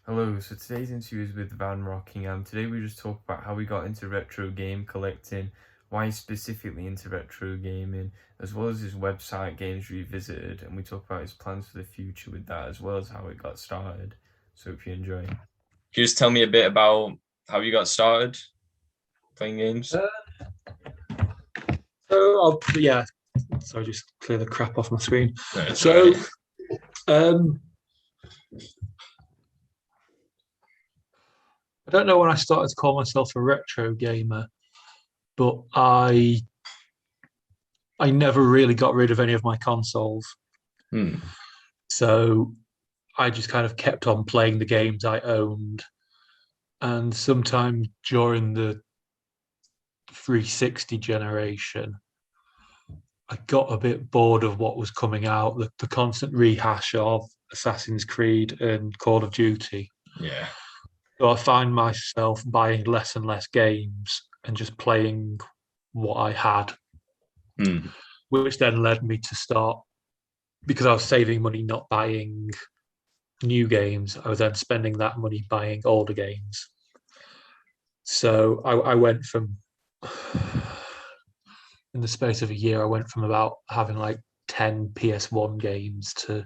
Hello, so today's interview is with Van Rockingham. Today we just talk about how we got into retro game collecting, why he's specifically into retro gaming, as well as his website Games Revisited, and we talk about his plans for the future with that, as well as how it got started. So hope you enjoy. Can you just tell me a bit about how you got started playing games? Uh, yeah, sorry, just clear the crap off my screen. No, it's So, alright. um, I don't know when I started to call myself a retro gamer, but I never really got rid of any of my consoles. Hmm. So I just kind of kept on playing the games I owned. And sometime during the 360 generation, I got a bit bored of what was coming out, the constant rehash of Assassin's Creed and Call of Duty. Yeah. So I find myself buying less and less games and just playing what I had, Hmm. which then led me to start, because I was saving money not buying new games, I was then spending that money buying older games. So I went from, in the space of a year, I went from about having like 10 PS1 games to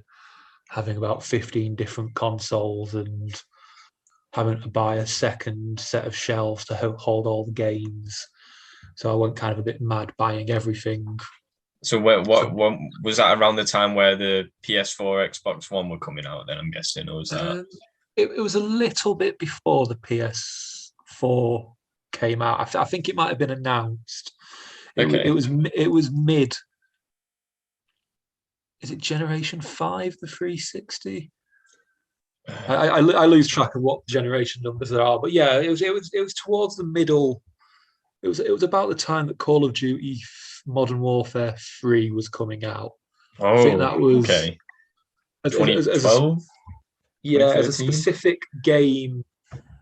having about 15 different consoles and having to buy a second set of shelves to hold all the games. So I went kind of a bit mad buying everything. So what was that around the time where the PS4, Xbox One were coming out then, I'm guessing, or was that Um, it was a little bit before the PS4 came out. I think it might have been announced. okay? It was mid. Is it Generation 5, the 360? I lose track of what generation numbers there are, but yeah, it was towards the middle. It was about the time that Call of Duty Modern Warfare 3 was coming out. I think Oh, that was okay. as 2012, yeah, as a 2013? specific game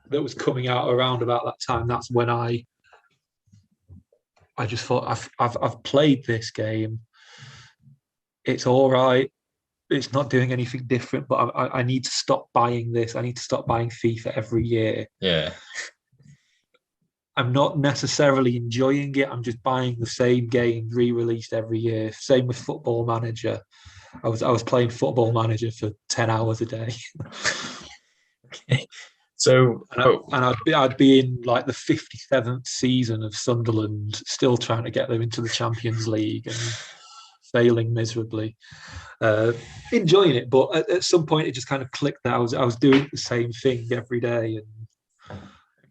that was coming out around about that time. That's when I just thought I've played this game. It's all right. It's not doing anything different, but I need to stop buying this. I need to stop buying FIFA every year. Yeah. I'm not necessarily enjoying it. I'm just buying the same game re-released every year. Same with Football Manager. I was playing Football Manager for 10 hours a day, Okay. So, and I'd be in like the 57th season of Sunderland, still trying to get them into the Champions League and failing miserably. Uh, Enjoying it, but at some point it just kind of clicked that I was doing the same thing every day, and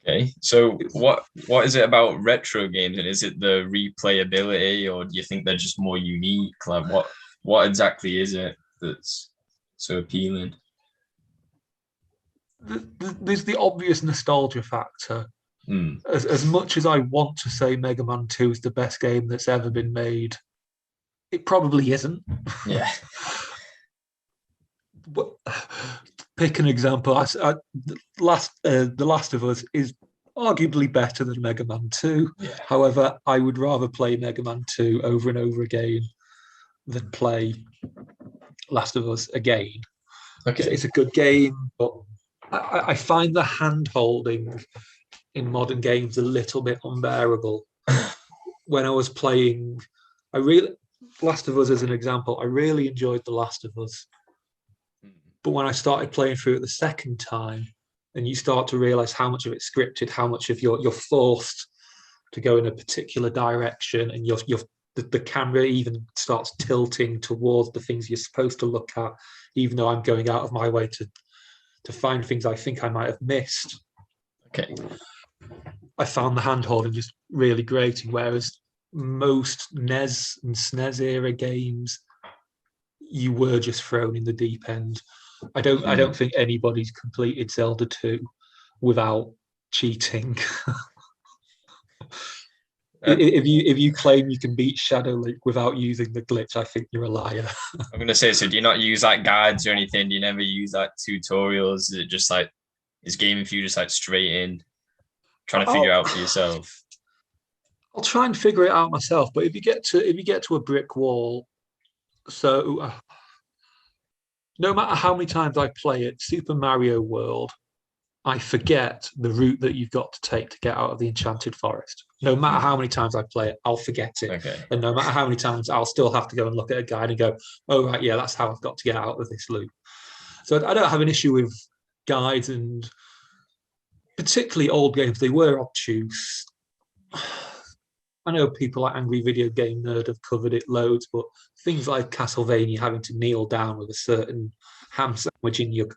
okay. So it was what is it about retro games, and is it the replayability, or do you think they're just more unique? Like what exactly is it that's so appealing? there's the obvious nostalgia factor. Hmm. As much as I want to say Mega Man 2 is the best game that's ever been made, it probably isn't. Yeah. But pick an example. The Last of Us is arguably better than Mega Man 2. Yeah. However, I would rather play Mega Man 2 over and over again than play Last of Us again. Okay. It's a good game, but I find the hand holding in modern games a little bit unbearable. When I was playing, I really Last of Us as an example, I really enjoyed The Last of Us. But when I started playing through it the second time, and you start to realize how much of it's scripted, how much of you're forced to go in a particular direction, and the camera even starts tilting towards the things you're supposed to look at, even though I'm going out of my way to find things I think I might have missed. Okay. I found the handholding just really grating, whereas most NES and SNES era games, you were just thrown in the deep end. I Hmm. don't think anybody's completed Zelda 2 without cheating. Uh, If you claim you can beat Shadow Link without using the glitch, I think you're a liar. I'm gonna say, so do you not use like guides or anything? Do you never use like tutorials? Is it just like is gaming for you just like straight in trying to figure I'll it out for yourself? I'll try and figure it out myself. But if you get to a brick wall, so no matter how many times I play it, Super Mario World, I forget the route that you've got to take to get out of the Enchanted Forest. No matter how many times I play it, I'll forget it. Okay. And no matter how many times, I'll still have to go and look at a guide and go, oh, right, yeah, that's how I've got to get out of this loop. So I don't have an issue with guides, and particularly old games. They were obtuse. I know people like Angry Video Game Nerd have covered it loads, but things like Castlevania having to kneel down with a certain ham sandwich in your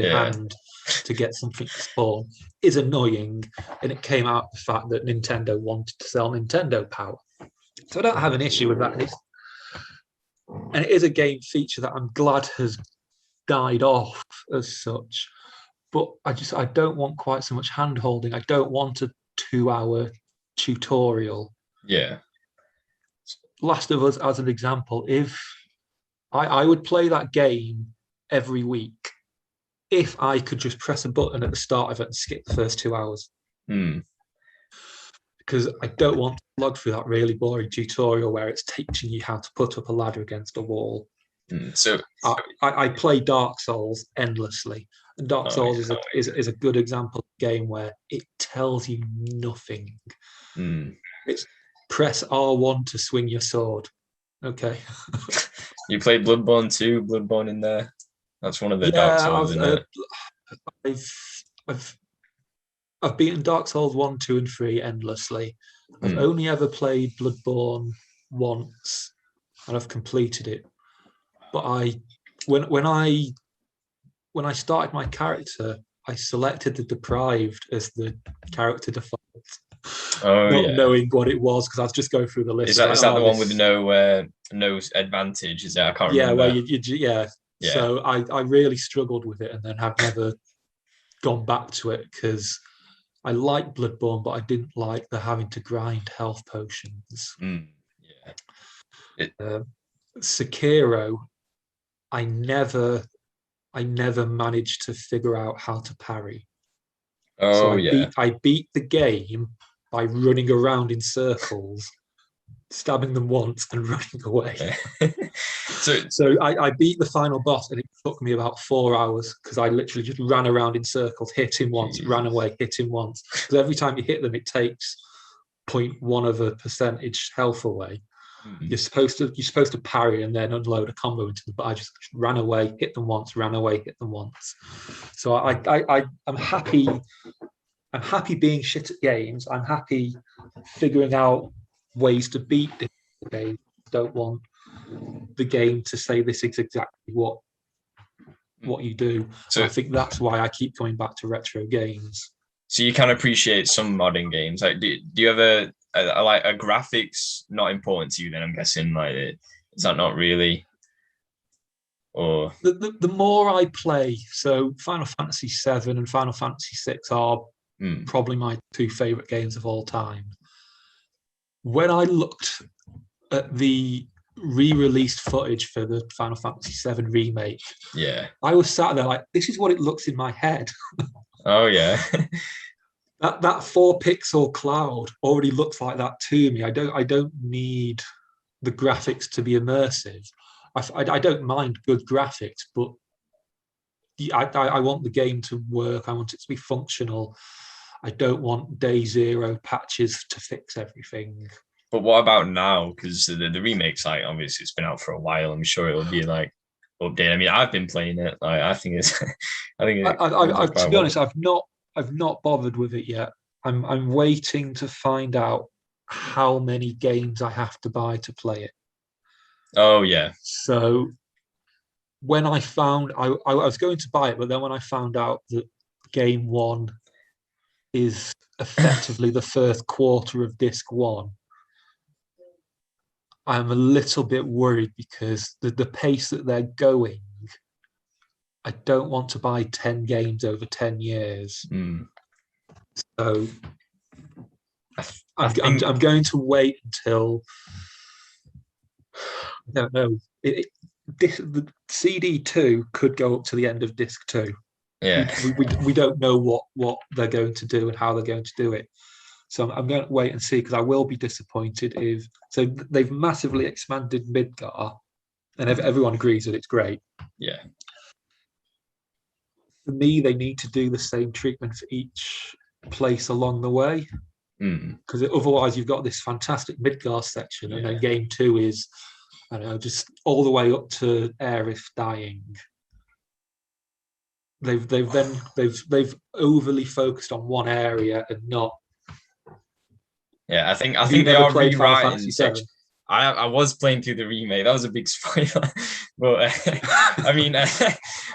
hand to get something to spawn is annoying, and it came out of the fact that Nintendo wanted to sell Nintendo Power. So I don't have an issue with that. And it is a game feature that I'm glad has died off as such. But I don't want quite so much hand holding. I don't want a 2-hour tutorial. Yeah. Last of Us, as an example, if I would play that game every week if I could just press a button at the start of it and skip the first 2 hours. Because I don't want to log through that really boring tutorial where it's teaching you how to put up a ladder against a wall. So I play Dark Souls endlessly. And Dark Souls is a good example of a game where it tells you nothing. It's press R1 to swing your sword. Okay. You played Bloodborne 2, Bloodborne in there? That's one of the Dark Souls, isn't it? I've beaten Dark Souls 1, 2, and 3 endlessly. I've only ever played Bloodborne once, and I've completed it. But when I started my character, I selected the Deprived as the character default. Not knowing what it was, because I was just going through the list. Is that the one with no advantage? Is that I can't remember. Where So I really struggled with it, and then have never gone back to it because I liked Bloodborne, but I didn't like the having to grind health potions. Sekiro, I never managed to figure out how to parry. I beat the game by running around in circles, stabbing them once and running away. So I beat the final boss, and it took me about 4 hours because I literally just ran around in circles, hit him once, ran away, hit him once. Because every time you hit them, it takes 0.1% health away. You're supposed to parry and then unload a combo into them, but I just ran away, hit them once, ran away, hit them once. So I'm happy. I'm happy being shit at games. I'm happy figuring out ways to beat the game. I don't want the game to say this is exactly what you do. So I think that's why I keep coming back to retro games. So you can appreciate some modern games. Like, do you ever like a graphics not important to you? Then I'm guessing is that not really? Or the more I play, so Final Fantasy VII and Final Fantasy VI are probably my two favorite games of all time. When I looked at the re-released footage for the Final Fantasy VII remake, I was sat there like, this is what it looks in my head. Oh yeah. that 4-pixel cloud already looks like that to me. I don't need the graphics to be immersive. I don't mind good graphics, but I want the game to work. I want it to be functional. I don't want day zero patches to fix everything. But what about now? Because the remake site, obviously, it's been out for a while. I'm sure it'll be like updated. I mean, I've been playing it. Like, I think it's. To be honest, I've not bothered with it yet. I'm waiting to find out how many games I have to buy to play it. Oh yeah. So when I found I was going to buy it, but then when I found out that game 1 is effectively the first quarter of disc 1, I'm a little bit worried because the pace that they're going, I don't want to buy 10 games over 10 years. So I'm going to wait until, I don't know, the CD2 could go up to the end of disc 2. Yeah. We don't know what they're going to do and how they're going to do it. So I'm going to wait and see, because I will be disappointed if... So they've massively expanded Midgar, and everyone agrees that it's great. Yeah. for me, they need to do the same treatment for each place along the way, because otherwise you've got this fantastic Midgar section, and then game 2 is, I don't know, just all the way up to Aerith dying. They've overly focused on one area and not. Yeah, I think they are rewriting section. I was playing through the remake. That was a big spoiler, but I mean,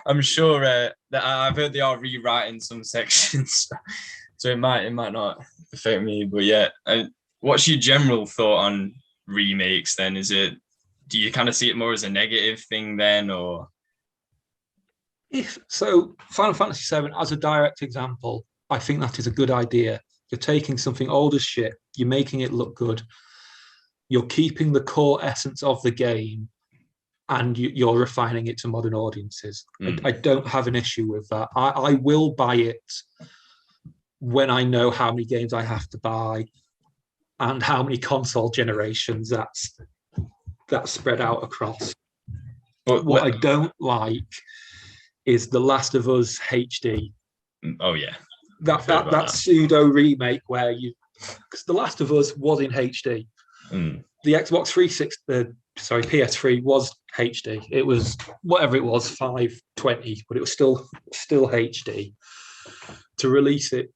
I'm sure that I've heard they are rewriting some sections, so it might not affect me. But yeah, what's your general thought on remakes? Then do you kind of see it more as a negative thing then, or? If so, Final Fantasy VII as a direct example, I think that is a good idea. You're taking something old as shit, you're making it look good, you're keeping the core essence of the game, and you're refining it to modern audiences. I don't have an issue with that. I will buy it when I know how many games I have to buy and how many console generations that's spread out across. But what I don't like is The Last of Us HD. Oh yeah, that pseudo remake where because The Last of Us was in HD. The Xbox 360, PS3 was HD. It was whatever it was, 520, but it was still HD. To release it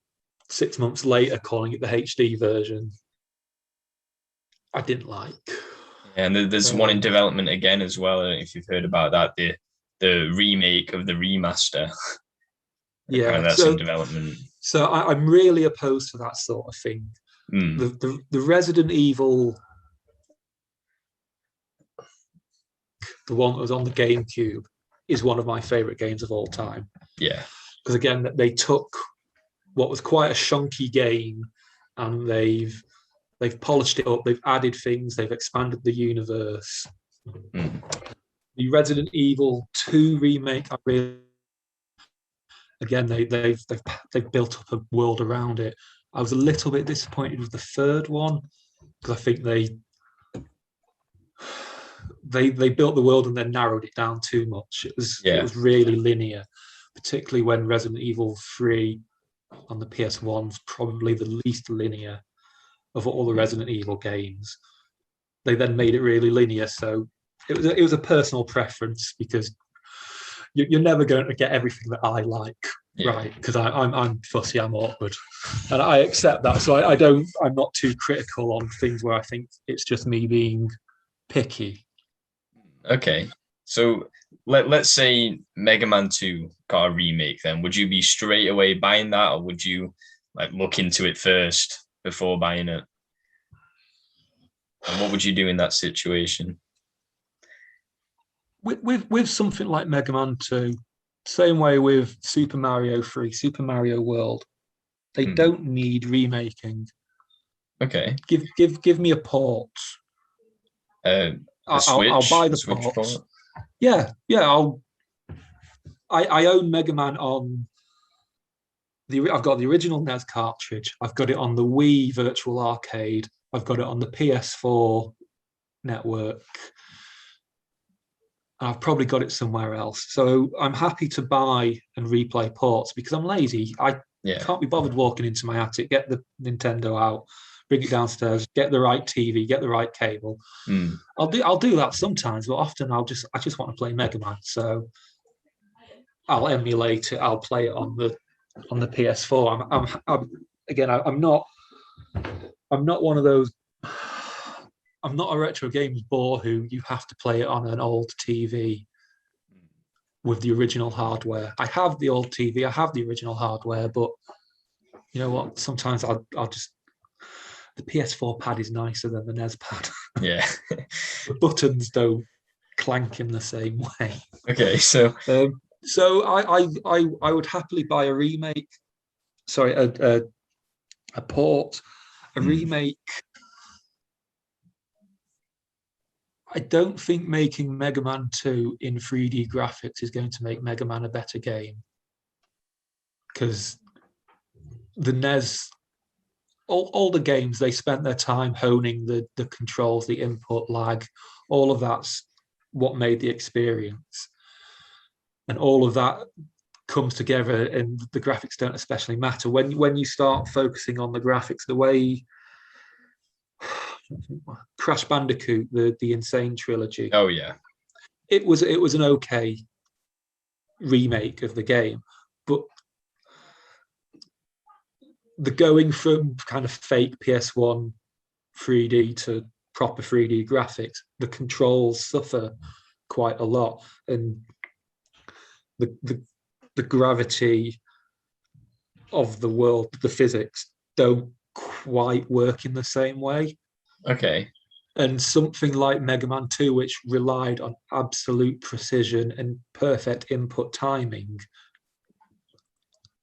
6 months later, calling it the HD version, I didn't like. Yeah, and there's one in development again as well. I don't know if you've heard about that. The remake of the remaster. Yeah, that's in development. So I'm really opposed to that sort of thing. The Resident Evil, the one that was on the GameCube, is one of my favorite games of all time. Yeah, because again, they took what was quite a shonky game and they've polished it up. They've added things. They've expanded the universe. The Resident Evil 2 remake, again, they've built up a world around it. I was a little bit disappointed with the third one because I think they built the world and then narrowed it down too much. It was really linear, particularly when Resident Evil 3 on the PS1 was probably the least linear of all the Resident Evil games. They then made it really linear, so it was a personal preference because you're never going to get everything that I like, right? Because I'm fussy, I'm awkward, and I accept that. So I'm not too critical on things where I think it's just me being picky. Okay, so let's say Mega Man 2 got a remake. Then would you be straight away buying that, or would you look into it first before buying it? And what would you do in that situation? With something like Mega Man 2, same way with Super Mario 3, Super Mario World, they don't need remaking. Okay. Give me a port. I'll buy the ports. Yeah. I own Mega Man on I've got the original NES cartridge. I've got it on the Wii Virtual Arcade. I've got it on the PS4 network. I've probably got it somewhere else. So I'm happy to buy and replay ports because I'm lazy. I can't be bothered walking into my attic, get the Nintendo out, bring it downstairs, get the right TV, get the right cable. I'll do that sometimes, but often I just want to play Mega Man. So I'll emulate it. I'll play it on the PS4. I'm not one of those. I'm not a retro games bore who you have to play it on an old TV with the original hardware. I have the old TV, I have the original hardware, but you know what? Sometimes I'll just the PS4 pad is nicer than the NES pad. Yeah, the buttons don't clank in the same way. Okay, so I would happily buy a remake. Sorry, a port, a remake. I don't think making Mega Man 2 in 3D graphics is going to make Mega Man a better game. Because the NES, all the games, they spent their time honing the controls, the input lag, all of that's what made the experience. And all of that comes together and the graphics don't especially matter. When you start focusing on the graphics, the way Crash Bandicoot, the Insane trilogy. Oh yeah. It was an okay remake of the game, but the going from kind of fake PS1 3D to proper 3D graphics, the controls suffer quite a lot, and the gravity of the world, the physics don't quite work in the same way. Okay. And something like Mega Man 2, which relied on absolute precision and perfect input timing,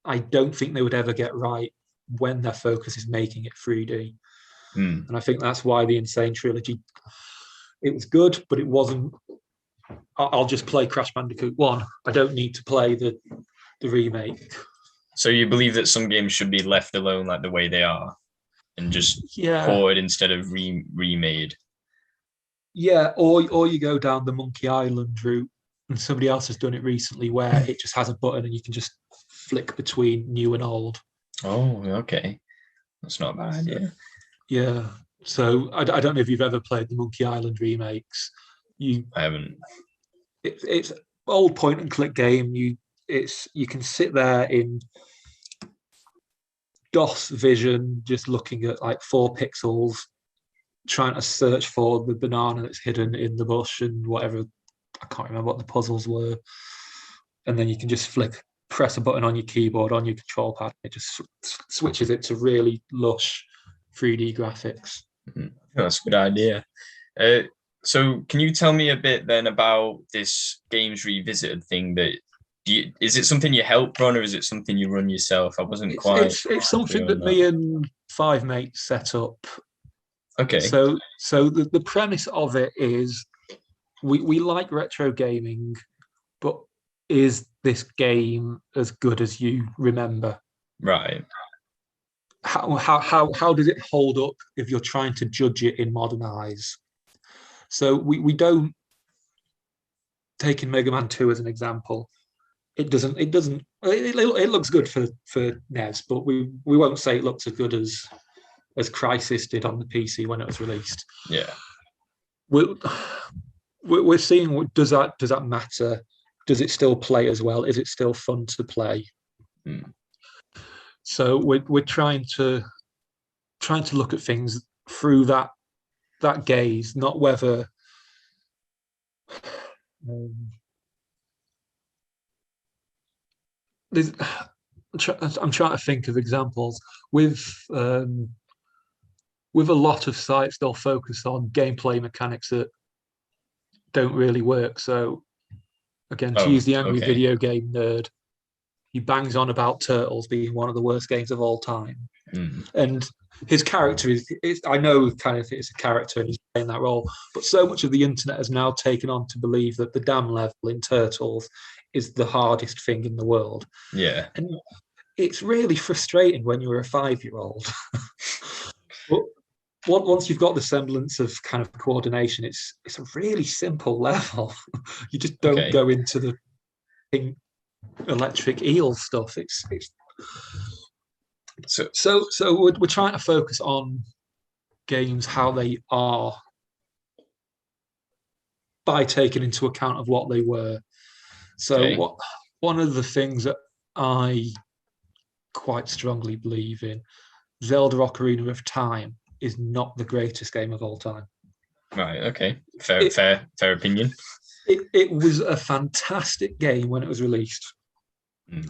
I don't think they would ever get right when their focus is making it 3D. Mm. And I think that's why the Insane trilogy, it was good, but it wasn't. I'll just play Crash Bandicoot 1. I don't need to play the remake. So you believe that some games should be left alone like the way they are and just ported instead of remade? Yeah, or you go down the Monkey Island route, and somebody else has done it recently where it just has a button and you can just flick between new and old. Oh, okay. That's not a bad idea. Yeah. So I don't know if you've ever played the Monkey Island remakes. I haven't. It's old point and click game. You can sit there in DOS vision, just looking at like 4 pixels, trying to search for the banana that's hidden in the bush and whatever. I can't remember what the puzzles were. And then you can just press a button on your keyboard, on your control pad. It just switches it to really lush 3D graphics. That's a good idea. So can you tell me a bit then about this Games Revisited thing? Is it something you help run or is it something you run yourself? I wasn't quite. It's something that me and 5 mates set up. Okay. So the premise of it is we like retro gaming, but is this game as good as you remember? Right. How does it hold up if you're trying to judge it in modern eyes? So we don't, taking Mega Man 2 as an example, it looks good for NES, but we won't say it looks as good as Crysis did on the PC when it was released. Yeah. We're seeing, does that matter? Does it still play as well? Is it still fun to play? Mm. So we're trying to look at things through that gaze, not whether I'm trying to think of examples with a lot of sites. They'll focus on gameplay mechanics that don't really work. So again, to use the angry video game nerd, he bangs on about Turtles being one of the worst games of all time. And his character is I know kind of it's a character and he's playing that role, but so much of the internet has now taken on to believe that the dam level in Turtles is the hardest thing in the world. Yeah. And it's really frustrating when you're a 5-year-old. But once you've got the semblance of kind of coordination, it's a really simple level. You just don't go into the electric eel stuff. So we're trying to focus on games how they are by taking into account of what they were. So one of the things that I quite strongly believe in, Zelda Ocarina of Time is not the greatest game of all time. Right. Okay. Fair opinion. It was a fantastic game when it was released.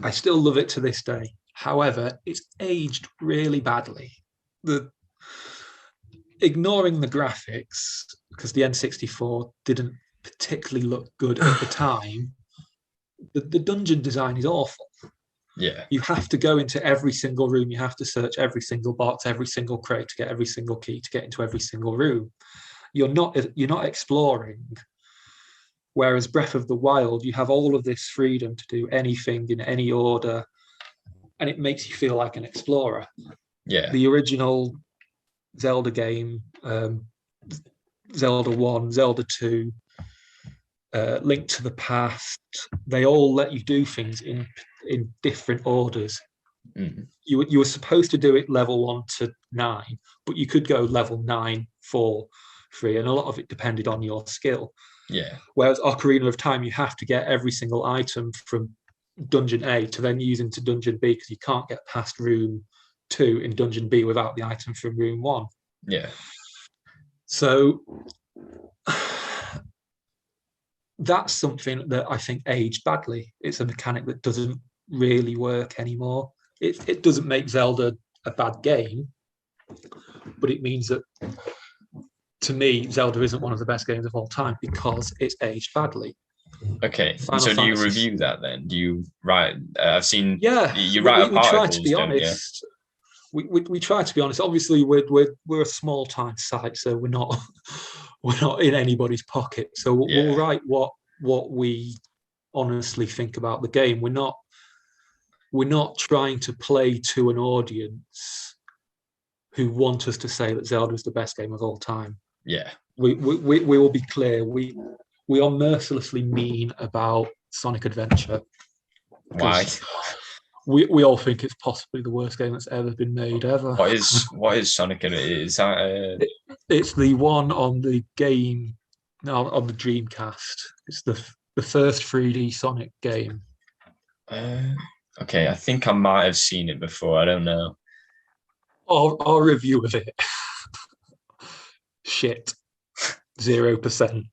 I still love it to this day. However, it's aged really badly. Ignoring the graphics, because the N64 didn't particularly look good at the time, the dungeon design is awful. Yeah. You have to go into every single room. You have to search every single box, every single crate to get every single key to get into every single room. You're not exploring. Whereas Breath of the Wild, you have all of this freedom to do anything in any order, and it makes you feel like an explorer. Yeah. The original Zelda game, Zelda 1, Zelda 2, Link to the Past, they all let you do things in in different orders. Mm. You were supposed to do it level 1 to 9, but you could go level 9, 4, 3, and a lot of it depended on your skill. Yeah. Whereas Ocarina of Time, you have to get every single item from Dungeon A to then use into Dungeon B, because you can't get past Room 2 in Dungeon B without the item from Room 1. Yeah. So that's something that I think aged badly. It's a mechanic that doesn't really work anymore. It doesn't make Zelda a bad game, but it means that, to me, Zelda isn't one of the best games of all time because it's aged badly. Okay. Final so do you Fantasy- review that then? Do you write? I've seen. Yeah, You write we try articles, to be don't you? honest. We try to be honest. Obviously, we're a small time site, so we're not in anybody's pocket. So we'll write what we honestly think about the game. We're not trying to play to an audience who want us to say that Zelda is the best game of all time. Yeah. We will be clear. We are mercilessly mean about Sonic Adventure. Why? We all think it's possibly the worst game that's ever been made ever. What is Sonic? Is that It's the one on the game, no, on the Dreamcast. It's the first 3D Sonic game. okay, I think I might have seen it before. I don't know. Our review of it, shit, 0%.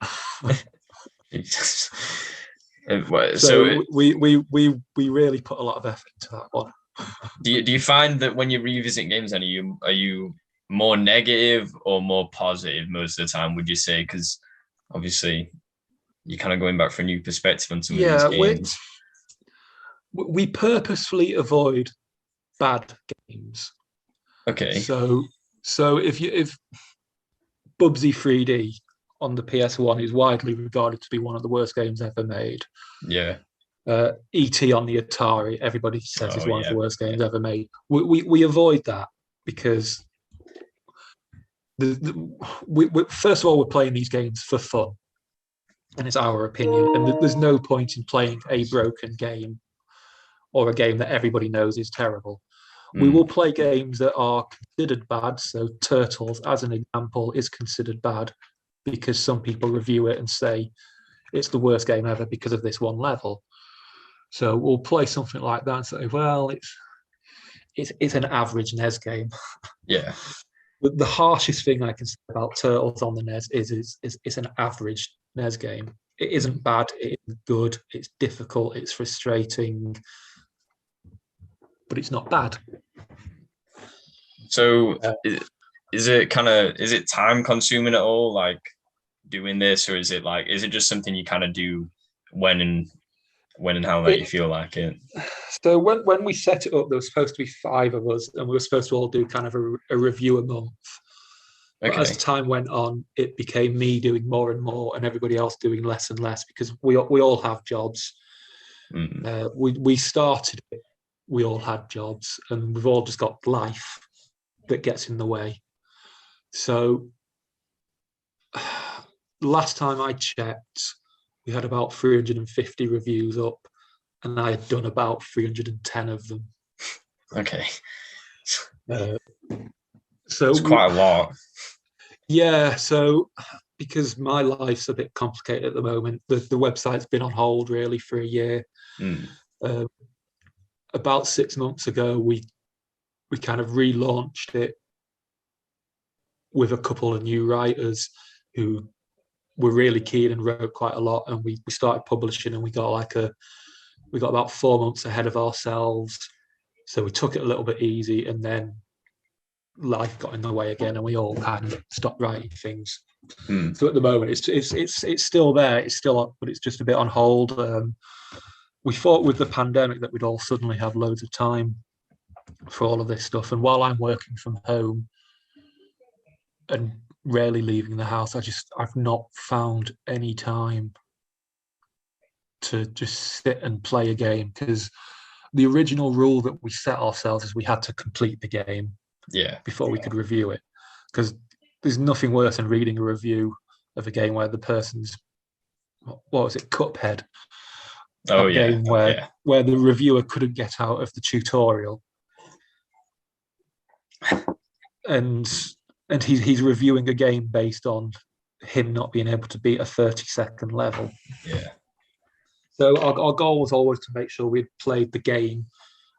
So we really put a lot of effort into that one. do you find that when you revisit games, then are you more negative or more positive most of the time? Would you say? Because obviously you're kind of going back for a new perspective on some of these games. We purposefully avoid bad games. Okay. So if Bubsy 3D on the PS1 is widely regarded to be one of the worst games ever made. Yeah. E.T. on the Atari, everybody says is one of the worst games ever made. We avoid that because first of all, we're playing these games for fun, and it's our opinion. And there's no point in playing a broken game or a game that everybody knows is terrible. We will play games that are considered bad. So Turtles, as an example, is considered bad because some people review it and say it's the worst game ever because of this one level. So we'll play something like that and say, well, it's an average NES game. Yeah. The harshest thing I can say about Turtles on the NES is it's an average NES game. It isn't bad. It isn't good. It's difficult. It's frustrating. But it's not bad. So is it time consuming at all, like doing this, or is it just something you kind of do when and how you feel like it? So when we set it up, there was supposed to be 5 of us, and we were supposed to all do kind of a review a month. But as time went on, it became me doing more and more, and everybody else doing less and less because we all have jobs. We started it. We all had jobs, and we've all just got life that gets in the way. So last time I checked, we had about 350 reviews up, and I had done about 310 of them. Okay. So it's quite a lot. Yeah. So because my life's a bit complicated at the moment, the website's been on hold really for a year. About 6 months ago, we kind of relaunched it with a couple of new writers who were really keen and wrote quite a lot, and we started publishing, and we got about 4 months ahead of ourselves. So we took it a little bit easy, and then life got in the way again, and we all kind of stopped writing things. So at the moment, it's still there, it's still up, but it's just a bit on hold. We thought with the pandemic that we'd all suddenly have loads of time for all of this stuff, and while I'm working from home and rarely leaving the house, I've not found any time to just sit and play a game, because the original rule that we set ourselves is we had to complete the game before we could review it, because there's nothing worse than reading a review of a game where the person's, what was it, Cuphead, Oh that yeah, game where the reviewer couldn't get out of the tutorial, and he's reviewing a game based on him not being able to beat a 30-second level. Yeah. So our goal was always to make sure we'd played the game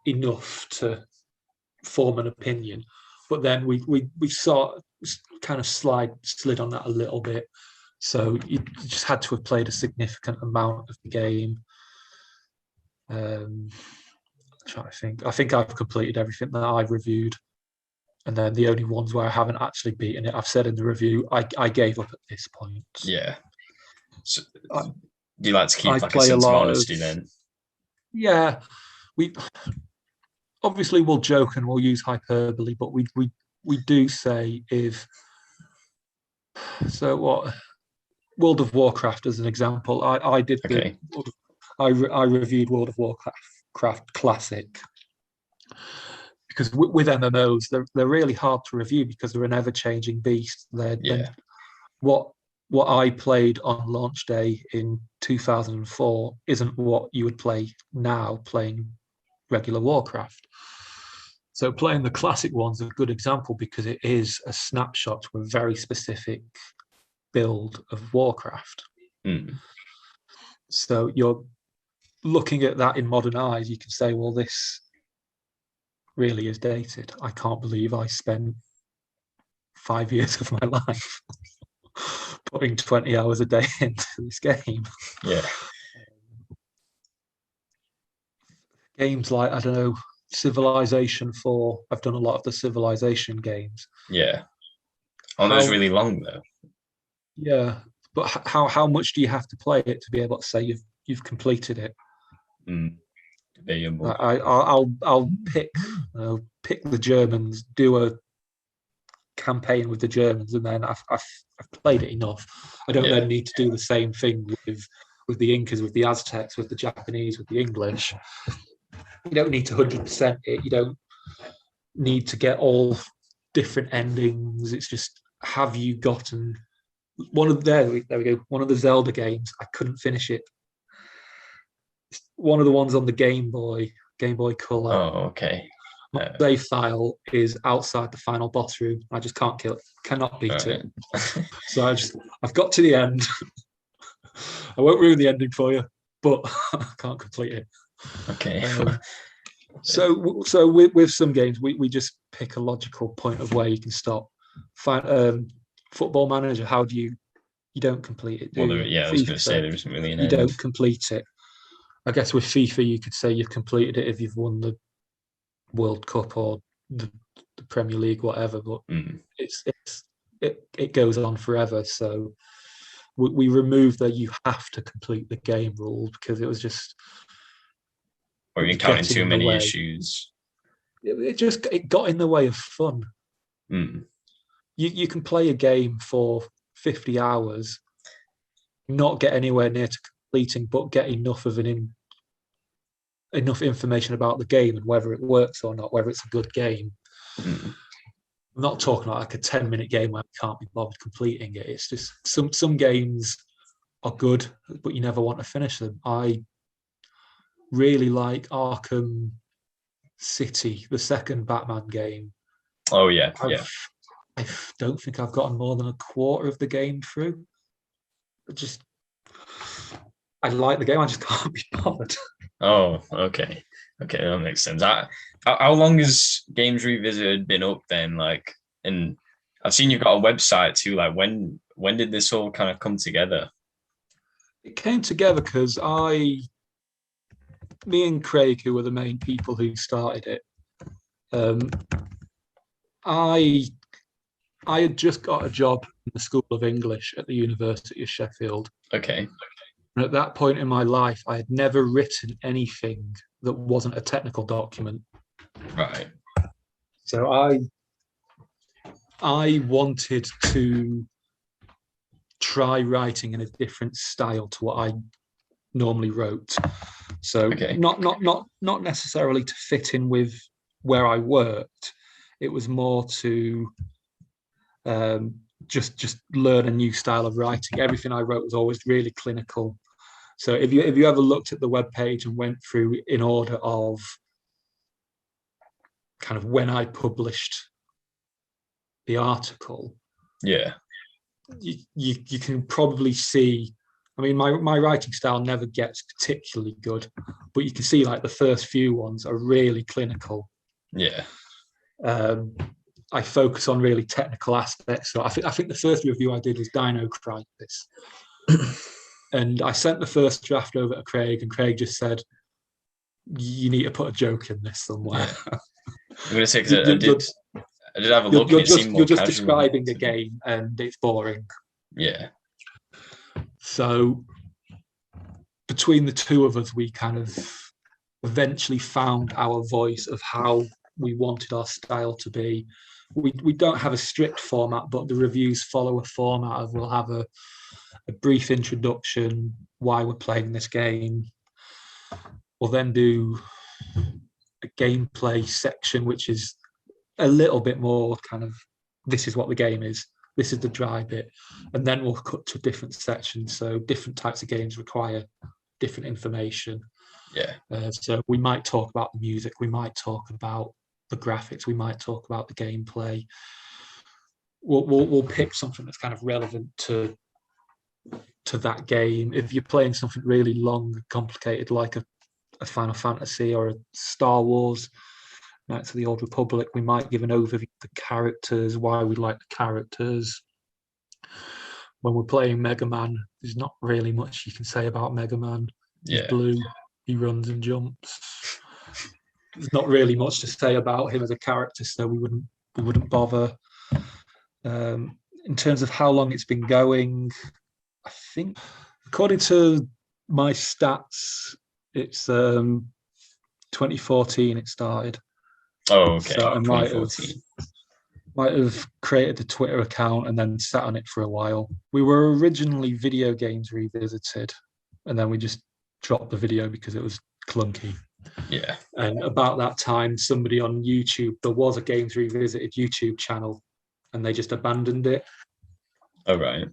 enough to form an opinion, but then we sort of kind of slid on that a little bit. So you just had to have played a significant amount of the game. I'm trying to think. I think I've completed everything that I've reviewed. And then the only ones where I haven't actually beaten it, I've said in the review, I gave up at this point. Yeah. So, do you like to keep I like a sense of honesty then? Yeah. We obviously we'll joke and we'll use hyperbole, but we do say if so what World of Warcraft as an example. I did okay. I reviewed World of Warcraft Classic. Because with MMOs, they're really hard to review because they're an ever-changing beast. What I played on launch day in 2004 isn't what you would play now playing regular Warcraft. So playing the classic one's a good example because it is a snapshot to a very specific build of Warcraft. Mm. So you're looking at that in modern eyes, you can say, well, this really is dated. I can't believe I spent 5 years of my life putting 20 hours a day into this game. Yeah. Games like, I don't know, Civilization 4. I've done a lot of the Civilization games. Yeah. Oh, those really long though. Yeah. But how much do you have to play it to be able to say you've completed it? I'll pick the Germans, do a campaign with the Germans, and then I've played it enough. I don't then need to do the same thing with the Incas, with the Aztecs, with the Japanese, with the English. You don't need to 100% it. You don't need to get all different endings. It's just, have you gotten one of there we go. One of the Zelda games, I couldn't finish it. One of the ones on the Game Boy Color. Oh, okay. My save file is outside the final boss room. I just can't kill it. Cannot beat it. So I've got to the end. I won't ruin the ending for you, but I can't complete it. Okay. So with some games, we just pick a logical point of where you can stop. Football Manager, how do you don't complete it? I was going to say there isn't really an end. You don't complete it. I guess with FIFA, you could say you've completed it if you've won the World Cup or the Premier League, whatever. But it goes on forever. So we removed the you have to complete the game rule because it was just. Or you're encountering too many issues. It got in the way of fun. You can play a game for 50 hours, not get anywhere near to completing, but get enough of enough information about the game and whether it works or not, whether it's a good game. I'm not talking about like a 10-minute game where you can't be bothered completing it. It's just some games are good, but you never want to finish them. I really like Arkham City, the second Batman game. Oh yeah, I don't think I've gotten more than a quarter of the game through. I like the game. I just can't be bothered. Oh, okay, that makes sense. How long has Games Revisited been up then? Like, and I've seen you've got a website too. Like, when did this all kind of come together? It came together because me and Craig, who were the main people who started it, I had just got a job in the School of English at the University of Sheffield. Okay. And at that point in my life, I had never written anything that wasn't a technical document. Right. So I wanted to try writing in a different style to what I normally wrote. So not necessarily to fit in with where I worked. It was more to just learn a new style of writing. Everything I wrote was always really clinical. So if you ever looked at the webpage and went through in order of kind of when I published the article, Yeah. you can probably see. I mean, my writing style never gets particularly good, but you can see like the first few ones are really clinical. Yeah. I focus on really technical aspects. So I think the first review I did was Dino Crisis, and I sent the first draft over to Craig, and Craig just said, "You need to put a joke in this somewhere." Yeah. I'm gonna say because I did have a look. You're just describing a game, and it's boring. Yeah. So between the two of us, we kind of eventually found our voice of how we wanted our style to be. We don't have a strict format, but the reviews follow a format of we'll have a brief introduction, why we're playing this game. We'll then do a gameplay section, which is a little bit more kind of, this is what the game is, this is the dry bit, and then we'll cut to different sections. So different types of games require different information. Yeah. So we might talk about the music, we might talk about the graphics, we might talk about the gameplay. We'll pick something that's kind of relevant to that game. If you're playing something really long, complicated, like a Final Fantasy or a Star Wars, Knights of the Old Republic, we might give an overview of the characters, why we like the characters. When we're playing Mega Man, there's not really much you can say about Mega Man. He's blue, he runs and jumps. There's not really much to say about him as a character, so we wouldn't bother. In terms of how long it's been going, I think according to my stats, it's 2014 it started. Oh, okay. So I might have created a Twitter account and then sat on it for a while. We were originally Video Games Revisited, and then we just dropped the video because it was clunky. Yeah. And about that time, somebody on YouTube, there was a Games Revisited YouTube channel, and they just abandoned it. Oh, right.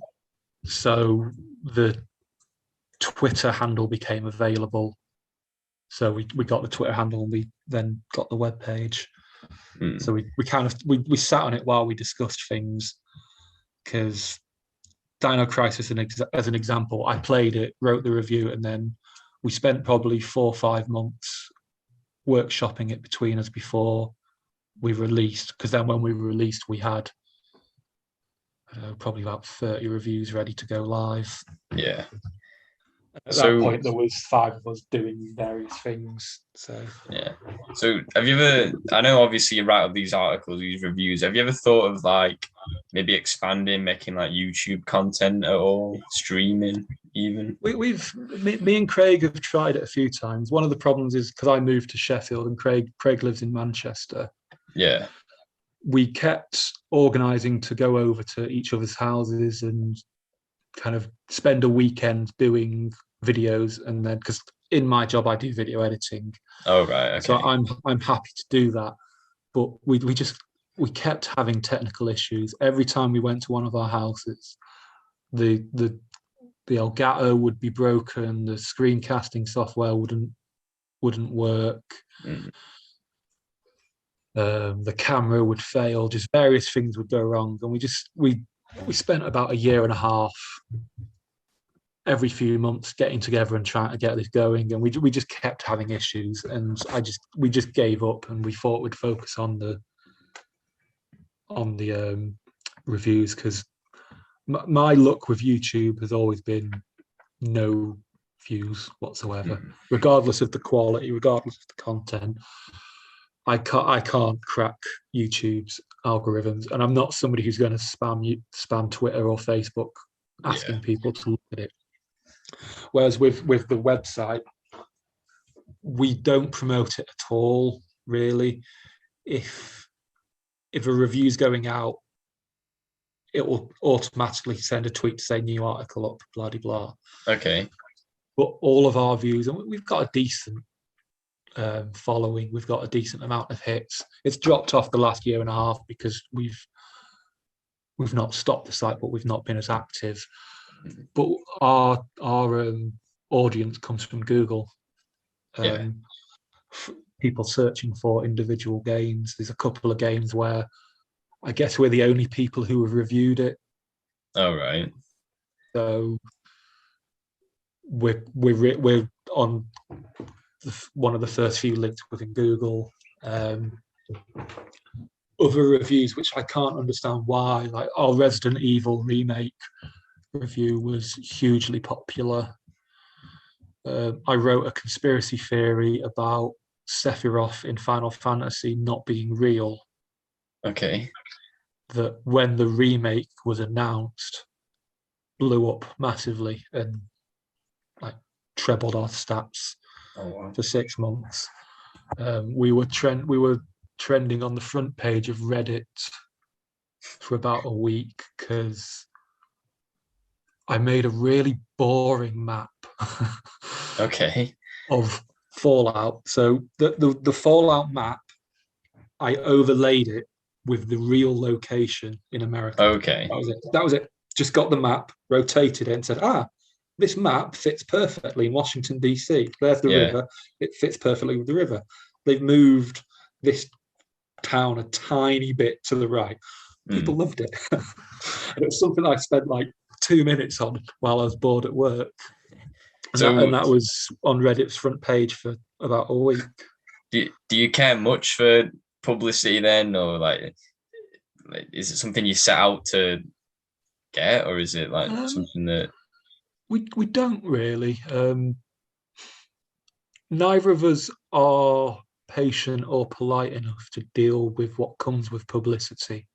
So the Twitter handle became available. So we got the Twitter handle, and we then got the webpage. So we sat on it while we discussed things, because Dino Crisis, as an example, I played it, wrote the review, and then we spent probably 4 or 5 months workshopping it between us before we released. Because then when we released, we had probably about 30 reviews ready to go live. Yeah. At that point, there was 5 of us doing various things. So yeah. So have you ever? I know obviously you write up these articles, these reviews. Have you ever thought of like maybe expanding, making like YouTube content at all, streaming even? Me and Craig have tried it a few times. One of the problems is because I moved to Sheffield and Craig lives in Manchester. Yeah. We kept organising to go over to each other's houses and kind of spend a weekend doing videos, and then because in my job I do video editing. Oh right, okay. So I'm happy to do that, but we kept having technical issues every time we went to one of our houses. The Elgato would be broken, the screencasting software wouldn't work. The camera would fail, just various things would go wrong, and we spent about 1.5 years every few months getting together and trying to get this going, and we just kept having issues, and we just gave up, and we thought we'd focus on the reviews, because my luck with YouTube has always been no views whatsoever, regardless of the quality, regardless of the content. I can't crack YouTube's algorithms, and I'm not somebody who's going to spam Twitter or Facebook asking people to look at it. Whereas with the website, we don't promote it at all, really. If a review's going out, it will automatically send a tweet to say new article up, blah de blah. Okay. But all of our views, and we've got a decent following, we've got a decent amount of hits. It's dropped off the last 1.5 years because we've not stopped the site, but we've not been as active. But our audience comes from Google. People searching for individual games. There's a couple of games where I guess we're the only people who have reviewed it. Oh, right. So we're on one of the first few linked within Google. Other reviews, which I can't understand why, like our Resident Evil remake review was hugely popular. I wrote a conspiracy theory about Sephiroth in Final Fantasy not being real. Okay. That when the remake was announced, blew up massively and like trebled our stats for 6 months. We were trending on the front page of Reddit for about a week because I made a really boring map. Okay. Of Fallout. So the Fallout map, I overlaid it with the real location in America. Okay. That was it. Just got the map, rotated it, and said, this map fits perfectly in Washington, D.C. There's the river. It fits perfectly with the river. They've moved this town a tiny bit to the right. People loved it. And it was something I spent like 2 minutes on while I was bored at work. And that was on Reddit's front page for about a week. Do you care much for publicity then, or like is it something you set out to get, or is it like something that we don't really? Neither of us are patient or polite enough to deal with what comes with publicity.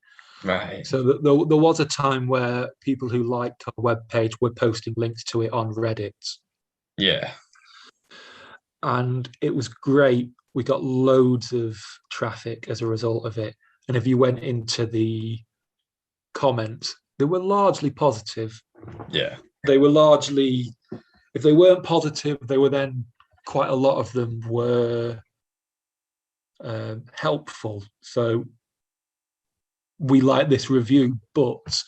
Right. So there was a time where people who liked our webpage were posting links to it on Reddit. Yeah. And it was great. We got loads of traffic as a result of it. And if you went into the comments, they were largely positive. Yeah. They were largely, if they weren't positive, they were then quite a lot of them were helpful. So we like this review, but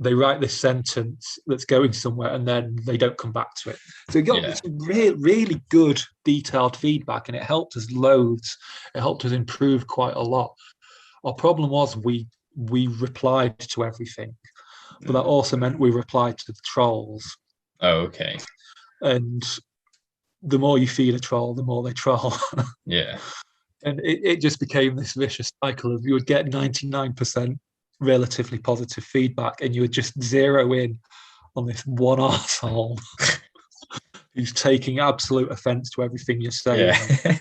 they write this sentence that's going somewhere and then they don't come back to it. So we got some really good detailed feedback, and it helped us loads. It helped us improve quite a lot. Our problem was we replied to everything, but that also meant we replied to the trolls. Oh, okay. And the more you feed a troll, the more they troll. Yeah. And it just became this vicious cycle of you would get 99% relatively positive feedback, and you would just zero in on this one arsehole who's taking absolute offense to everything you're saying. Yeah.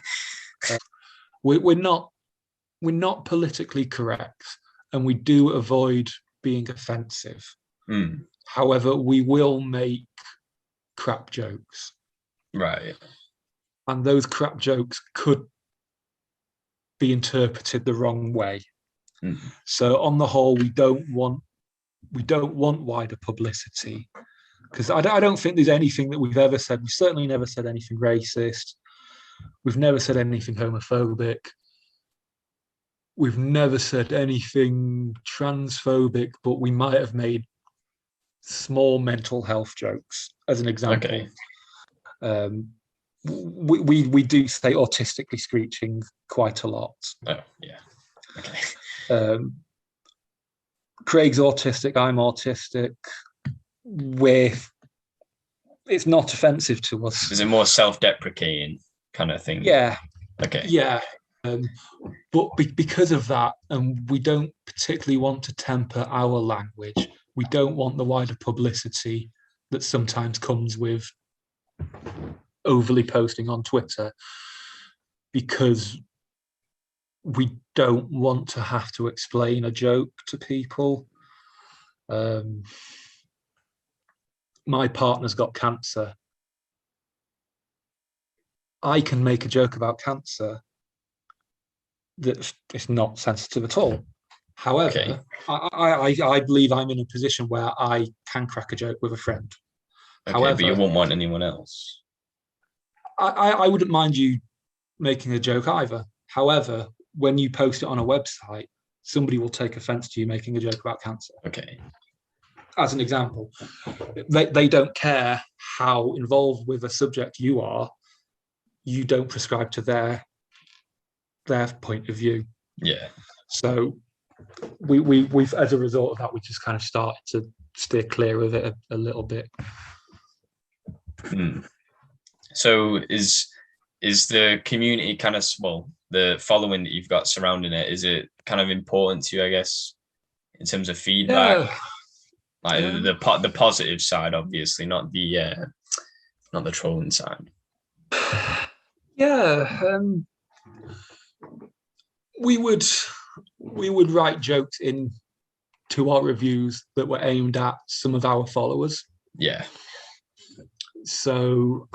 We're not politically correct, and we do avoid being offensive. However, we will make crap jokes. Right. And those crap jokes could be interpreted the wrong way. So on the whole, we don't want wider publicity, because I don't think there's anything that we've ever said. We've certainly never said anything racist. We've never said anything homophobic. We've never said anything transphobic, but we might have made small mental health jokes, as an example. Okay. We do say autistically screeching quite a lot. Oh, yeah. Okay. Craig's autistic, I'm autistic. It's not offensive to us. Is it more self-deprecating kind of thing? Yeah. Okay. Yeah. But because of that, and we don't particularly want to temper our language, we don't want the wider publicity that sometimes comes with overly posting on Twitter, because we don't want to have to explain a joke to people. My partner's got cancer. I can make a joke about cancer that it's not sensitive at all. However, I believe I'm in a position where I can crack a joke with a friend. Okay, however, but you won't want anyone else. I wouldn't mind you making a joke either. However, when you post it on a website, somebody will take offense to you making a joke about cancer. Okay. as an example, they don't care how involved with a subject you are. You don't prescribe to their point of view. Yeah. So we've as a result of that, we just kind of started to steer clear of it a little bit. So is the community kind of, well, the following that you've got surrounding it, is it kind of important to you, I guess, in terms of feedback? Yeah. Like the positive side, obviously, not the trolling side. Yeah. We would write jokes into our reviews that were aimed at some of our followers. Yeah. So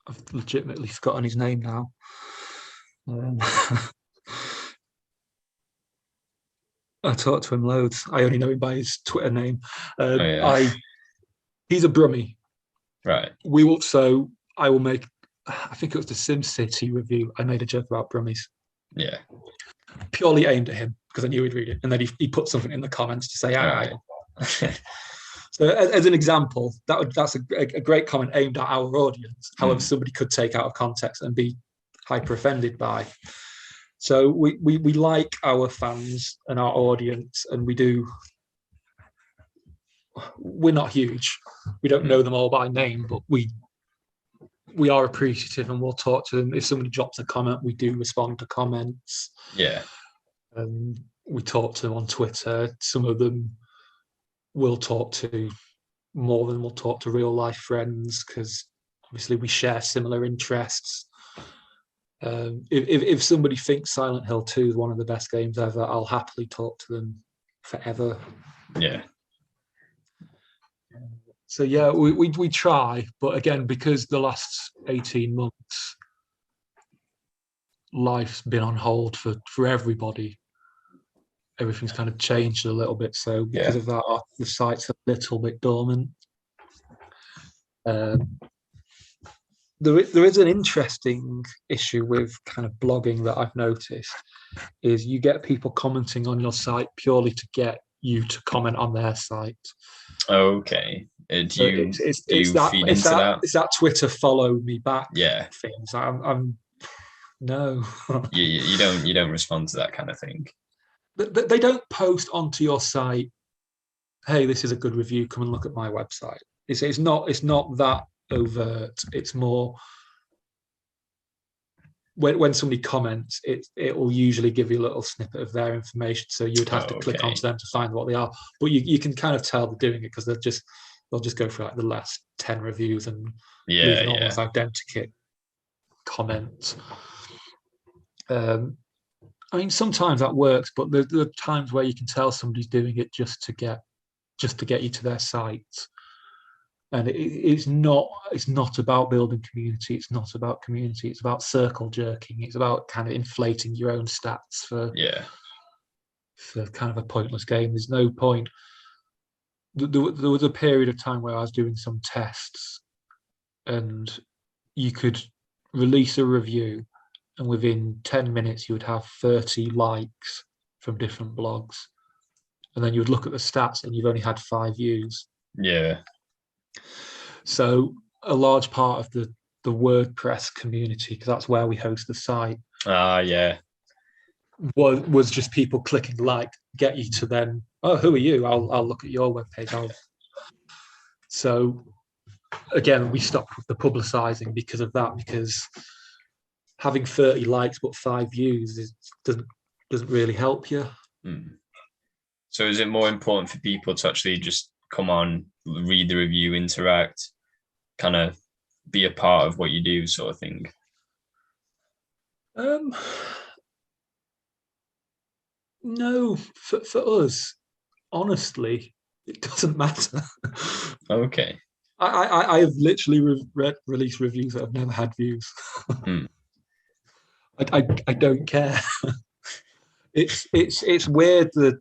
I've legitimately forgotten his name now. I talk to him loads. I only know him by his Twitter name. He's a Brummie. Right. I will make, I think it was the SimCity review. I made a joke about Brummies. Yeah. Purely aimed at him because I knew he'd read it. And then he put something in the comments to say, all right. So as an example, that's a great comment aimed at our audience. However, somebody could take out of context and be hyper offended by. So we like our fans and our audience, and we're not huge. We don't know them all by name, but we are appreciative and we'll talk to them. If somebody drops a comment, we do respond to comments. Yeah. We talk to them on Twitter. Some of them we'll talk to more than we'll talk to real life friends because obviously we share similar interests. If somebody thinks Silent Hill 2 is one of the best games ever, I'll happily talk to them forever. Yeah. So yeah, we try, but again, because the last 18 months, life's been on hold for everybody. Everything's kind of changed a little bit. So because of that, the site's a little bit dormant. There is an interesting issue with kind of blogging that I've noticed is you get people commenting on your site purely to get you to comment on their site. Okay. Do you feed into that? It's that Twitter follow me back things. I'm no. you don't respond to that kind of thing. They don't post onto your site, hey, this is a good review, come and look at my website. It's not that overt. It's more when somebody comments, it will usually give you a little snippet of their information. So you would have to click onto them to find what they are. But you can kind of tell they're doing it because they'll just go for like the last 10 reviews and leave an almost identical comment. I mean, sometimes that works, but there are times where you can tell somebody's doing it just to get you to their site. And it's not about building community. It's not about community. It's about circle jerking. It's about kind of inflating your own stats for kind of a pointless game. There's no point. There was a period of time where I was doing some tests, and you could release a review, and within 10 minutes you would have 30 likes from different blogs, and then you would look at the stats, and you've only had 5 views. Yeah. So a large part of the WordPress community, because that's where we host the site, was just people clicking like, get you to then, oh, who are you? I'll look at your webpage. So again, we stopped with the publicizing because of that, because having 30 likes but 5 views doesn't really help you. So is it more important for people to actually just come on, read the review, interact, kind of be a part of what you do, sort of thing? No, for us, honestly, it doesn't matter. Okay. I have literally released reviews that have never had views. I don't care. It's weird that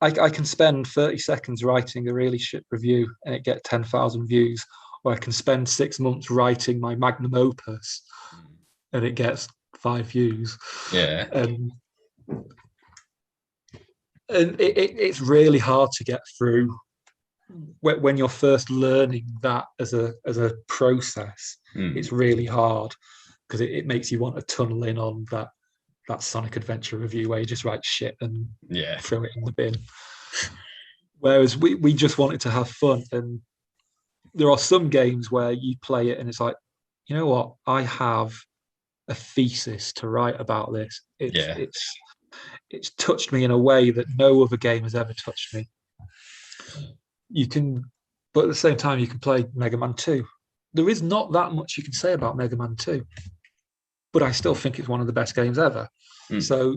I can spend 30 seconds writing a really shit review and it get 10,000 views, or I can spend 6 months writing my magnum opus and it gets 5 views. Yeah. And it's really hard to get through when you're first learning that as a process. It's really hard because it makes you want to tunnel in on that Sonic Adventure review where you just write shit and throw it in the bin. Whereas we just wanted to have fun, and there are some games where you play it and it's like, you know what, I have a thesis to write about this. It's touched me in a way that no other game has ever touched me. You can, but at the same time, you can play Mega Man 2. There is not that much you can say about Mega Man 2, but I still think it's one of the best games ever. So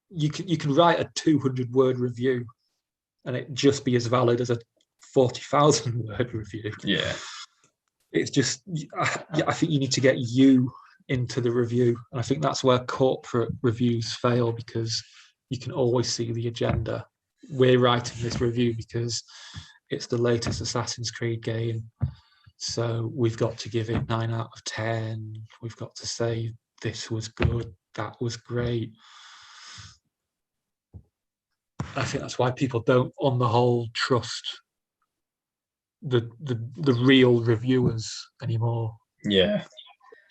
you can write a 200-word review and it just be as valid as a 40,000-word review. Yeah. It's just, I think you need to get you into the review. And I think that's where corporate reviews fail, because you can always see the agenda. We're writing this review because it's the latest Assassin's Creed game. So we've got to give it 9 out of 10. We've got to say this was good, that was great. I think that's why people don't, on the whole, trust the real reviewers anymore. Yeah.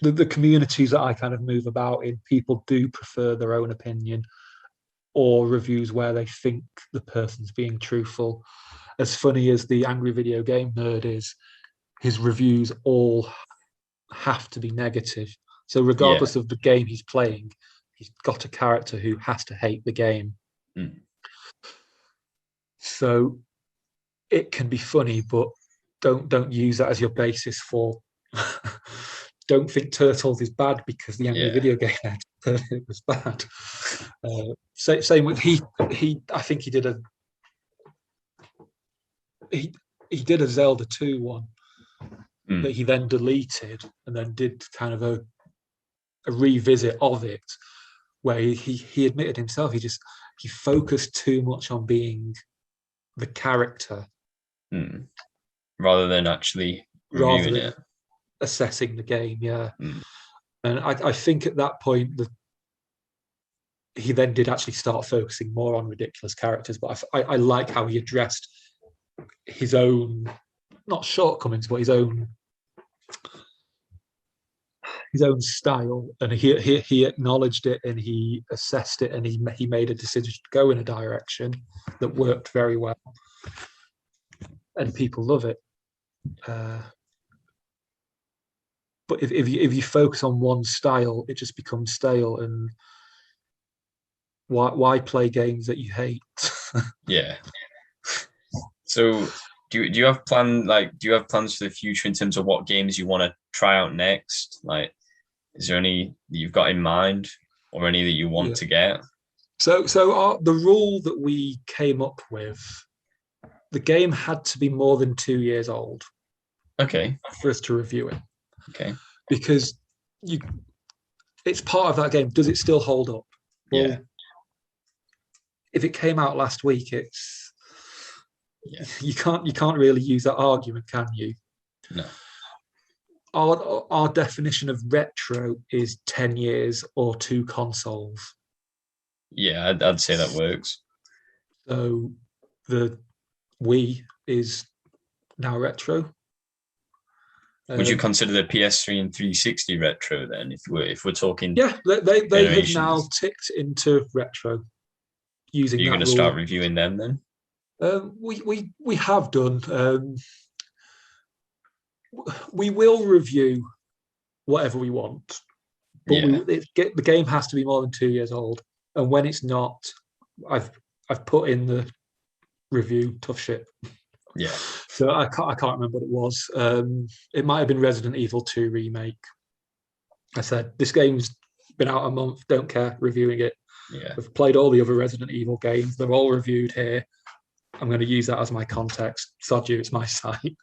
The communities that I kind of move about in, people do prefer their own opinion or reviews where they think the person's being truthful. As funny as the Angry Video Game Nerd is, his reviews all have to be negative. So regardless of the game he's playing, he's got a character who has to hate the game. So it can be funny, but don't use that as your basis for. Don't think Turtles is bad because the Angry Video Game Nerd it was bad. Same with he. I think he did a Zelda 2 one that he then deleted and then did kind of a revisit of it, where he admitted himself he focused too much on being the character rather than actually reviewing it, assessing the game. And I think at that point that he then did actually start focusing more on ridiculous characters. But I like how he addressed his own, not shortcomings, but his own style, and he acknowledged it and he assessed it, and he made a decision to go in a direction that worked very well, and people love it. But if you focus on one style, it just becomes stale. And why play games that you hate? So do you have plans for the future in terms of what games you want to try out next? Like, is there any that you've got in mind, or any that you want to get? So the rule that we came up with, the game had to be more than 2 years old. Okay. For us to review it. Okay. Because it's part of that game. Does it still hold up? Well, if it came out last week, you can't really use that argument, can you? No. Our definition of retro is 10 years or 2 consoles. Yeah, I'd say that works. So the Wii is now retro. Would you consider the PS3 and 360 retro then, if we're talking? Yeah, they have now ticked into retro. Using you're going to start reviewing them then? We have done. We will review whatever we want, but the game has to be more than 2 years old. And when it's not, I've put in the review tough shit. Yeah. So I can't remember what it was. It might have been Resident Evil 2 remake. I said this game's been out a month. Don't care. Reviewing it. Yeah. I've played all the other Resident Evil games. They're all reviewed here. I'm going to use that as my context. Sod you, it's my site.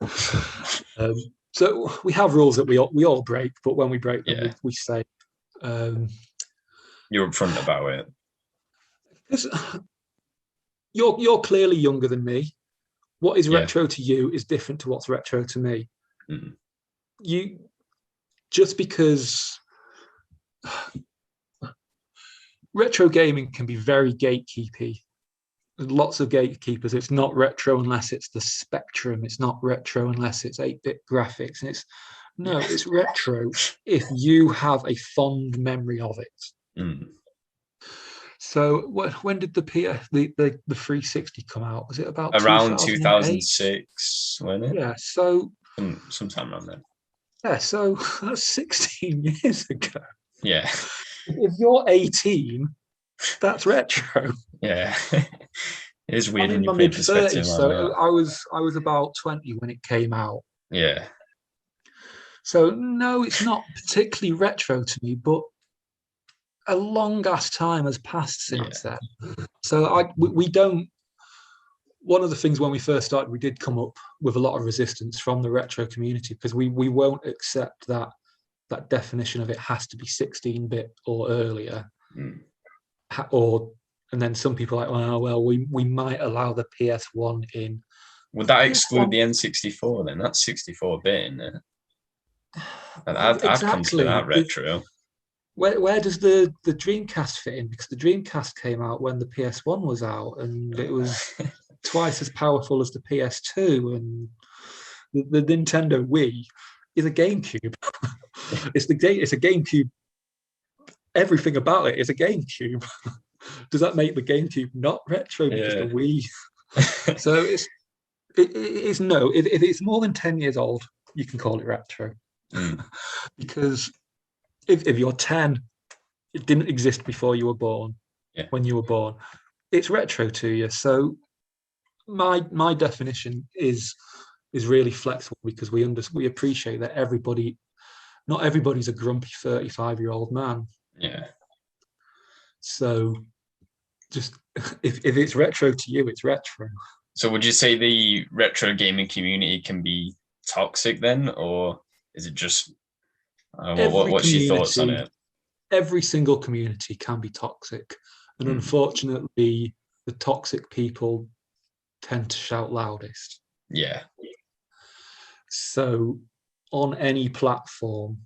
So we have rules that we all break, but when we break them, we say. You're upfront about it. Because you're clearly younger than me. What is retro to you is different to what's retro to me. You just because retro gaming can be very gatekeepy. There's lots of gatekeepers. It's not retro unless it's the Spectrum. It's not retro unless it's 8-bit graphics. And it's retro if you have a fond memory of it. Mm. So when did the 360 come out? Was it about around 2008? 2006, wasn't it? Yeah. So sometime around then. yeah. So that's 16 years ago. Yeah. If you're 18, that's retro. Yeah. It is weird I'm when in you my put it in mid perspective. 30s, so I was about 20 when it came out. Yeah. So no, it's not particularly retro to me, but a long ass time has passed since then. So we don't. One of the things when we first started, we did come up with a lot of resistance from the retro community because we won't accept that definition of it has to be 16-bit or earlier, and then some people are like, well, we might allow the PS1 in. Would that exclude the N64 then? That's 64-bit, isn't it? I'd consider that retro. Where does the Dreamcast fit in? Because the Dreamcast came out when the PS1 was out, and it was twice as powerful as the PS2, and the Nintendo Wii is a GameCube. It's a GameCube. Everything about it is a GameCube. Does that make the GameCube not retro because the Wii? So it's no. If it's more than 10 years old, you can call it retro. Because if you're 10, it didn't exist before you were born. Yeah. When you were born, it's retro to you. So my definition is really flexible because we appreciate that not everybody's a grumpy 35-year-old man. Yeah. So just if it's retro to you, it's retro. So would you say the retro gaming community can be toxic then, or is it just what's your thoughts on it? Every single community can be toxic, and unfortunately, the toxic people tend to shout loudest. Yeah. So on any platform,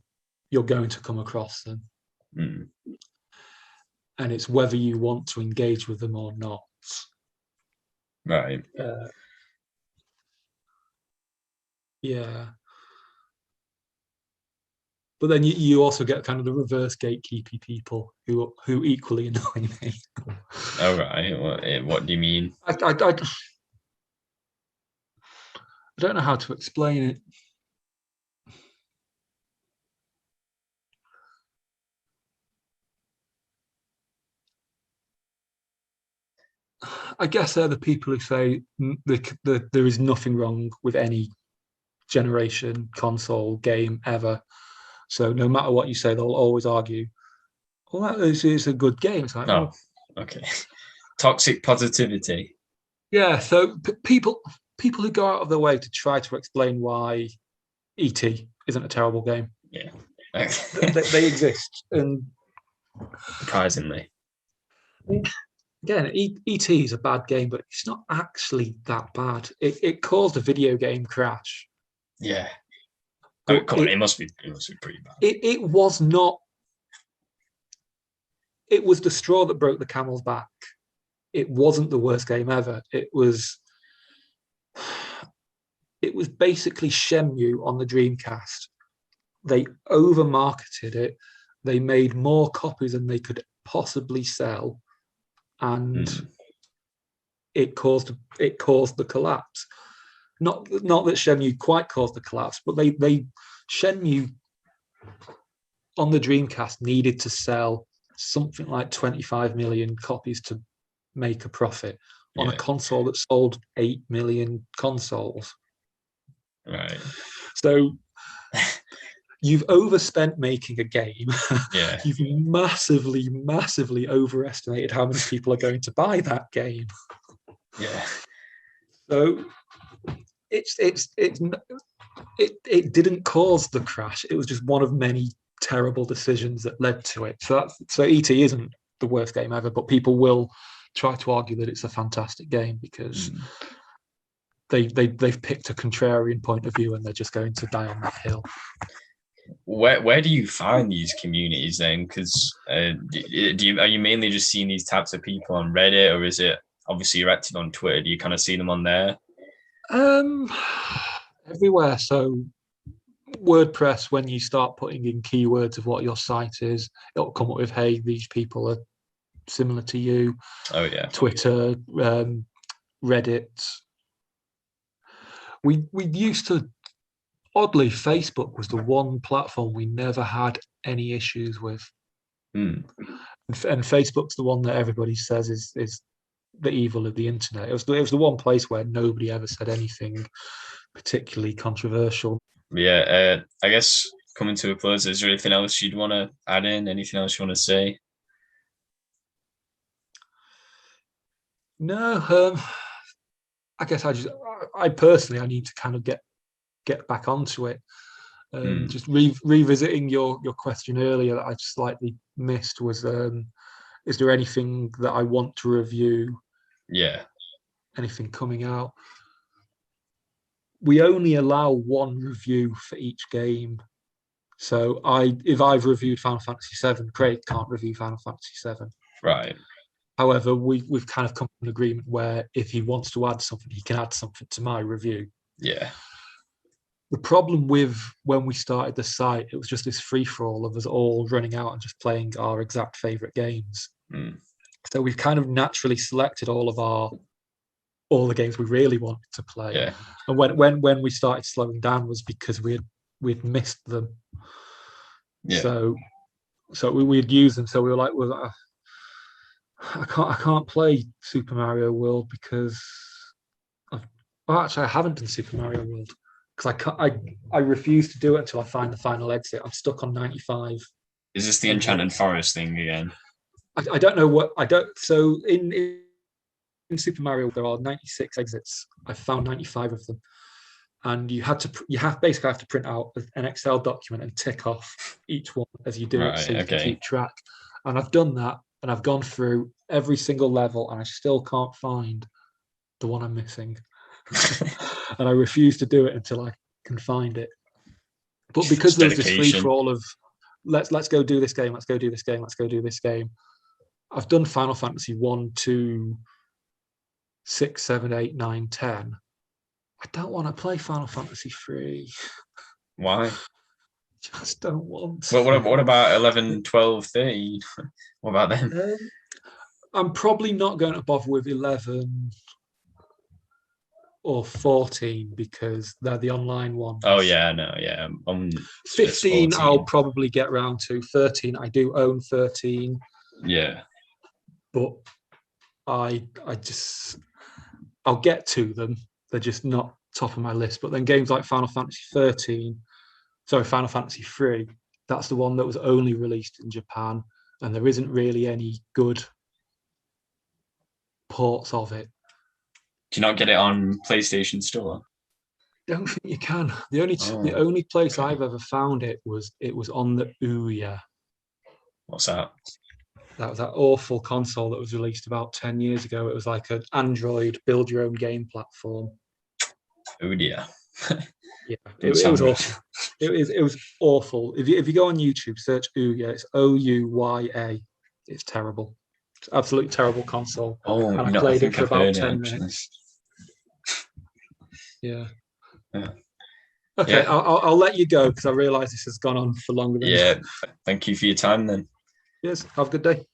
you're going to come across them. And it's whether you want to engage with them or not. Right. Yeah. But then you also get kind of the reverse gatekeepy people who equally annoy me. Oh, right. What do you mean? I don't know how to explain it. I guess they're the people who say there is nothing wrong with any generation console game ever. So no matter what you say, they'll always argue, well, that is a good game. It's like, okay. Toxic positivity. Yeah, so people who go out of their way to try to explain why E.T. isn't a terrible game. Yeah. they exist. And surprisingly. Again, E.T. is a bad game, but it's not actually that bad. It caused a video game crash. Yeah. It must be pretty bad. It was not. It was the straw that broke the camel's back. It wasn't the worst game ever. It was basically Shenmue on the Dreamcast. They over-marketed it. They made more copies than they could possibly sell, and it caused the collapse. Not that Shenmue quite caused the collapse, but Shenmue on the Dreamcast needed to sell something like 25 million copies to make a profit on a console that sold 8 million consoles. Right. So you've overspent making a game. Yeah. You've massively, massively overestimated how many people are going to buy that game. Yeah. So it didn't cause the crash. It was just one of many terrible decisions that led to it. So E.T. isn't the worst game ever, but people will try to argue that it's a fantastic game because they've picked a contrarian point of view and they're just going to die on that hill. Where do you find these communities then? Because are you mainly just seeing these types of people on Reddit, or is it obviously you're active on Twitter? Do you kind of see them on there? Everywhere. So WordPress, when you start putting in keywords of what your site is, it'll come up with, hey, these people are similar to you. Oh yeah. Twitter, Reddit. We used to, oddly, Facebook was the one platform we never had any issues with. And Facebook's the one that everybody says is the evil of the internet. It was the one place where nobody ever said anything particularly controversial. Yeah, I guess coming to a close, is there anything else you'd want to add in? Anything else you want to say? No, I guess I personally need to kind of get back onto it. Just revisiting your question earlier that I slightly missed was, is there anything that I want to review? Yeah. Anything coming out? We only allow one review for each game. So if I've reviewed Final Fantasy VII, Craig can't review Final Fantasy VII. Right. However, we've kind of come to an agreement where if he wants to add something, he can add something to my review. Yeah. The problem with when we started the site, it was just this free-for-all of us all running out and just playing our exact favorite games. So we've kind of naturally selected all the games we really wanted to play. Yeah. And when we started slowing down was because we'd missed them. Yeah. So we'd use them. So we were like, I can't play Super Mario World because actually I haven't done Super Mario World because I refuse to do it until I find the final exit. I'm stuck on 95. Is this the Enchanted Forest thing again? I don't know what I don't. So in Super Mario there are 96 exits. I found 95 of them, and you basically have to print out an Excel document and tick off each one as you do it, so you can keep track. And I've done that, and I've gone through every single level, and I still can't find the one I'm missing. And I refuse to do it until I can find it. But because there's this free for all of let's go do this game, let's go do this game, let's go do this game. I've done Final Fantasy 1, 2, 6, 7, 8, 9, 10. I don't want to play Final Fantasy 3. Why? Just don't want to. Well, what about 11, 12, 13? What about them? I'm probably not going to bother with 11 or 14 because they're the online ones. Oh, yeah, no, yeah. 15 I'll probably get round to. 13, I do own 13. Yeah. But I'll get to them. They're just not top of my list. But then games like Final Fantasy 3, that's the one that was only released in Japan, and there isn't really any good ports of it. Do you not get it on PlayStation Store? Don't think you can. The only place I've ever found it was on the Ouya. What's that? That was that awful console that was released about 10 years ago. It was like an Android build your own game platform. Oh dear. Yeah, it was awful. It was awful. If you go on YouTube, search Ouya, it's Ouya. It's terrible. It's absolutely terrible console. Oh, and I played it for about 10 minutes. Yeah. Okay, yeah. I'll let you go because I realise this has gone on for longer than. Yeah, thank you for your time then. Yes, have a good day.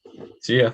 See ya.